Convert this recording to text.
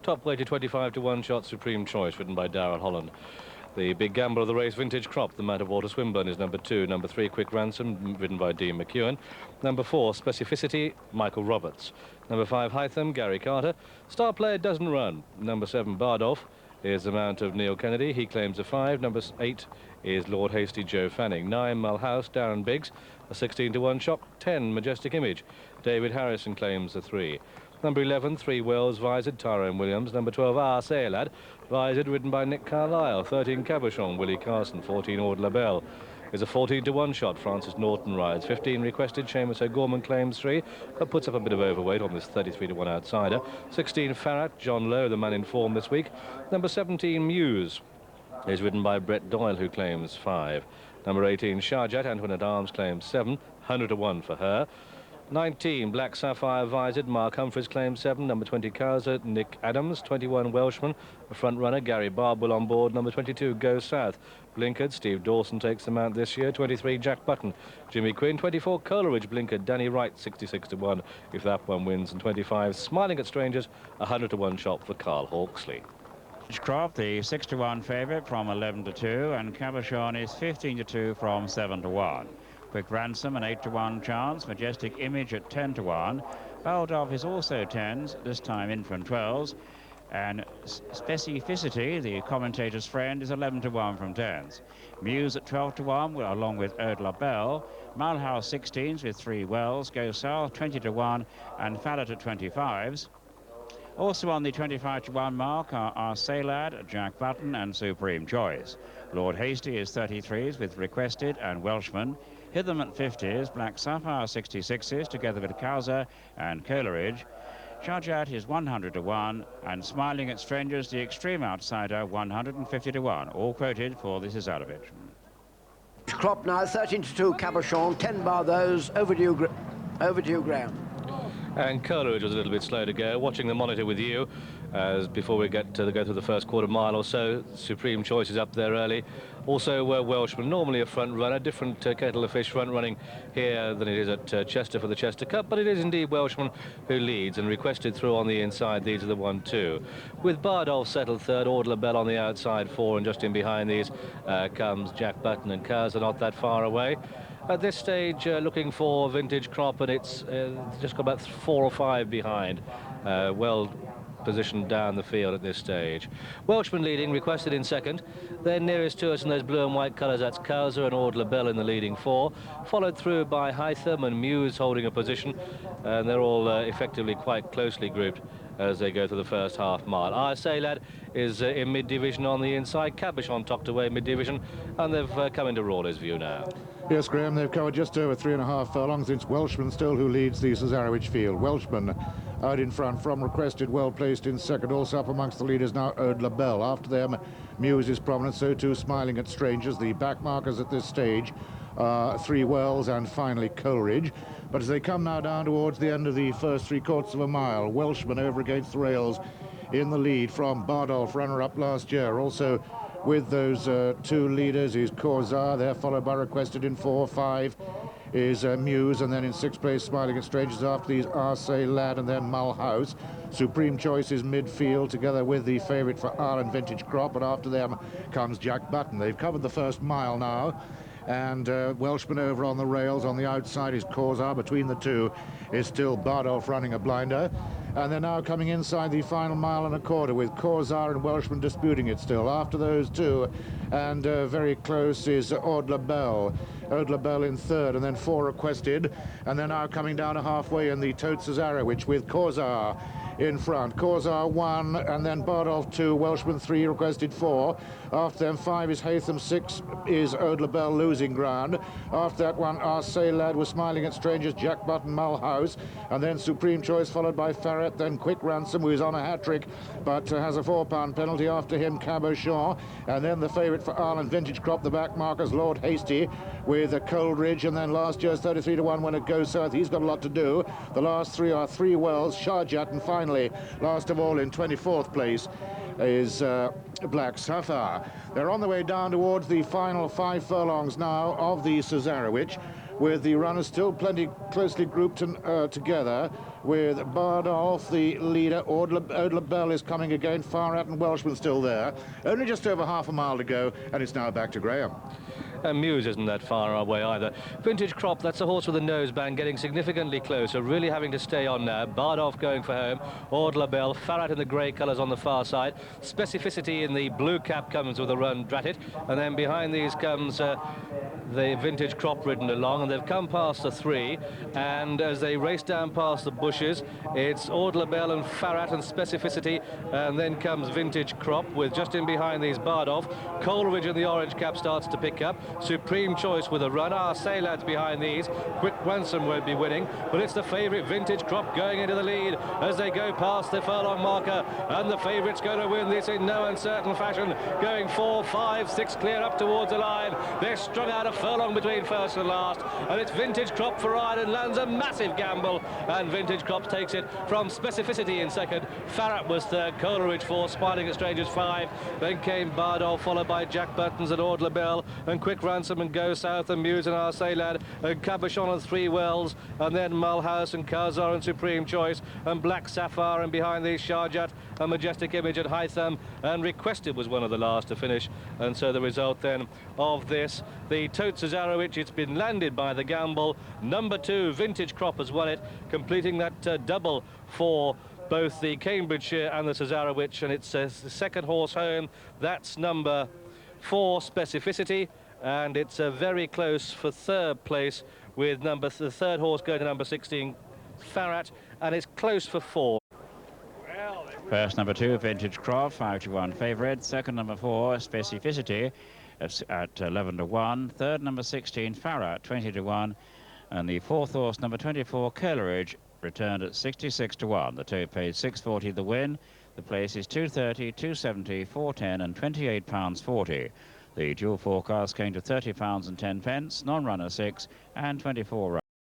top weighted 25 to 1 shot Supreme Choice, ridden by Darrell Holland. The big gamble of the race, Vintage Crop, the Mount of Water Swinburn, is number 2. Number 3, Quick Ransom, ridden by Dean McEwen. Number 4, Specificity, Michael Roberts. Number 5, Hytham, Gary Carter. Star Player doesn't run. Number 7, Bardolph, is the mount of Neil Kennedy. He claims a 5. Number 8 is Lord Hasty, Joe Fanning. 9, Mulhouse, Darren Biggs, a 16 to 1 shot. 10, Majestic Image, David Harrison claims a 3. Number 11, 3 Wells, Visored, Tyrone Williams. Number 12, Say Lad, Visored, ridden by Nick Carlisle. 13, Cabochon, Willie Carson. 14, Ord Labelle is a 14 to 1 shot. Francis Norton rides. 15, Requested, Seamus O'Gorman claims 3, but puts up a bit of overweight on this 33 to 1 outsider. 16, Farrat, John Lowe, the man in form this week. Number 17, Muse, is ridden by Brett Doyle, who claims 5. Number 18, Sharjat, Antoine at Arms claims 7, 100 to 1 for her. 19, Black Sapphire Visored, Mark Humphries claims 7. Number 20, Cowser, Nick Adams. 21, Welshman, a front runner, Gary Barbwell on board. Number 22, Go South, Blinkered, Steve Dawson takes the mount this year. 23, Jack Button, Jimmy Quinn. 24, Coleridge, Blinkered, Danny Wright, 66 to 1 if that one wins. And 25, Smiling at Strangers, 100 to 1 shot for Carl Hawksley. Crop, the 6 to 1 favourite from 11 to 2, and Cabochon is 15 to 2 from 7 to 1. Quick Ransom, an 8 to 1 chance. Majestic Image at 10 to 1. Baldov is also 10s, this time in from 12s. And Specificity, the commentator's friend, is 11 to 1 from 10s. Muse at 12 to 1, along with Ode La Belle. Mulhouse 16s with 3 Wells. Go South 20 to 1, and Fallet at 25s. Also on the 25 to 1 mark are Say Lad, Jack Button, and Supreme Choice. Lord Hasty is 33s with Requested and Welshman. Hytham at 50s, Black Sapphire 66s, together with Cowser and Coleridge. Sharjat is 100 to 1, and Smiling at Strangers, the extreme outsider, 150 to 1. All quoted for the Cesarewitch. Crop now 13 to 2, Cabochon, 10 bar those, overdue ground. And Coleridge was a little bit slow to go. Watching the monitor with you, as before we get to go through the first quarter mile or so. Supreme Choice is up there early. Also, Welshman, normally a front runner, different kettle of fish front running here than it is at Chester for the Chester Cup, but it is indeed Welshman who leads, and Requested through on the inside. These are the 1-2. With Bardolph settled third, Ord Labelle on the outside 4, and just in behind these comes Jack Button and Cowser, are not that far away. At this stage, looking for Vintage Crop, and it's just got about 4 or 5 behind. Weld positioned down the field at this stage. Welshman leading, Requested in second. Then nearest to us in those blue and white colours, that's Cowser and Ord Labelle in the leading 4, followed through by Hytham and Muse holding a position, and they're all effectively quite closely grouped as they go through the first half mile. Say Lad is in mid-division on the inside. Cabochon tucked away mid-division, and they've come into Rawley's view now. Yes, Graham, they've covered just over 3.5 furlongs. It's Welshman still who leads the Cesarewitch field. Welshman out in front from Requested, well placed in second. Also up amongst the leaders now, Ode Labelle. After them, Muse is prominent, so too Smiling at Strangers. The back markers at this stage are 3 Wells and finally Coleridge. But as they come now down towards the end of the first 3/4 of a mile, Welshman over against the rails in the lead from Bardolph, runner-up last year. Also with those 2 leaders is Corzar. They're followed by Requested in 4. 5 is Muse, and then in 6th place Smiling at Strangers. After these Say Lad and then Mulhouse. Supreme Choice is midfield together with the favourite for Ireland, Vintage Crop, and after them comes Jack Button. They've covered the first mile now, and Welshman over on the rails. On the outside is Corzar. Between the 2 is still Bardolph running a blinder. And they're now coming inside the final 1.25 with Corzar and Welshman disputing it still. After those 2, and very close is Ode Labelle. Ode Labelle in 3rd, and then 4 Requested. And they're now coming down to halfway in the Tote Cesarewitch with Corzar in front. Corzar 1, and then Bardolph 2, Welshman 3, Requested 4. After them 5 is Hytham, 6 is Ode Labelle losing ground. After that one, Say Lad was Smiling at Strangers, Jack Button, Mulhouse, and then Supreme Choice followed by Farrat, then Quick Ransom, who is on a hat-trick but has a £4 penalty. After him Cabochon, and then the favourite for Ireland, Vintage Crop, the back markers Lord Hasty with Coleridge, and then last year's 33 to 1 when it goes south. He's got a lot to do. The last 3 are 3 Wells, Sharjat, and finally, last of all in 24th place is Black Sapphire. They're on the way down towards the final 5 furlongs now of the Cesarewitch. with the runners still plenty closely grouped and, together, with Bardolph, the leader. Ode Bell is coming again, far out, and Welshman still there. Only just over half a mile to go, and it's now back to Graham. And Muse isn't that far away either. Vintage Crop, that's a horse with a noseband, getting significantly closer, really having to stay on now. Bardolph going for home, Ode La Belle, Farrat in the grey colours on the far side. Specificity in the blue cap comes with a run, Drat It. And then behind these comes the Vintage Crop ridden along, and they've come past the 3. And as they race down past the bushes, it's Ode La Belle and Farrat and Specificity, and then comes Vintage Crop with just in behind these Bardolph. Coleridge in the orange cap starts to pick up. Supreme Choice with a run. Our Say Lads behind these. Quick Ransom won't be winning, but it's the favourite Vintage Crop going into the lead as they go past the furlong marker, and the favourite's going to win this in no uncertain fashion, going 4, 5, 6 clear up towards the line. They're strung out a furlong between first and last, and it's Vintage Crop for Ryan, and lands a massive gamble, and Vintage Crop takes it from Specificity in second. Farrat was third, Coleridge 4, Smiling at Strangers 5, then came Bardolph, followed by Jack Buttons and Ode La Belle, and Quick Ransom and Go South and Muse and Our Say Lad and Cabochon and 3 Wells, and then Mulhouse and Kazar and Supreme Choice and Black Sapphire, and behind these Sharjat and Majestic Image at High Thumb, and Requested was one of the last to finish. And so the result then of this, the Tote Cesarewitch, it's been landed by the gamble. Number 2, Vintage Crop has won it, completing that double for both the Cambridgeshire and the Cesarewitch, and it's the second horse home. That's number 4, Specificity, and it's very close for third place with the third horse going to number 16, Farrat, and it's close for 4. First, number 2, Vintage Crop, 5-1 favourite. Second, number 4, Specificity at 11-1. Third, number 16, Farrat, 20-1. And the fourth horse, number 24, Coleridge, returned at 66-1. The two paid £6.40 the win. The place is £2.30, £2.70, £4.10 and £28.40. The dual forecast came to £30 and 10 pence, non-runner 6 and 24 runs.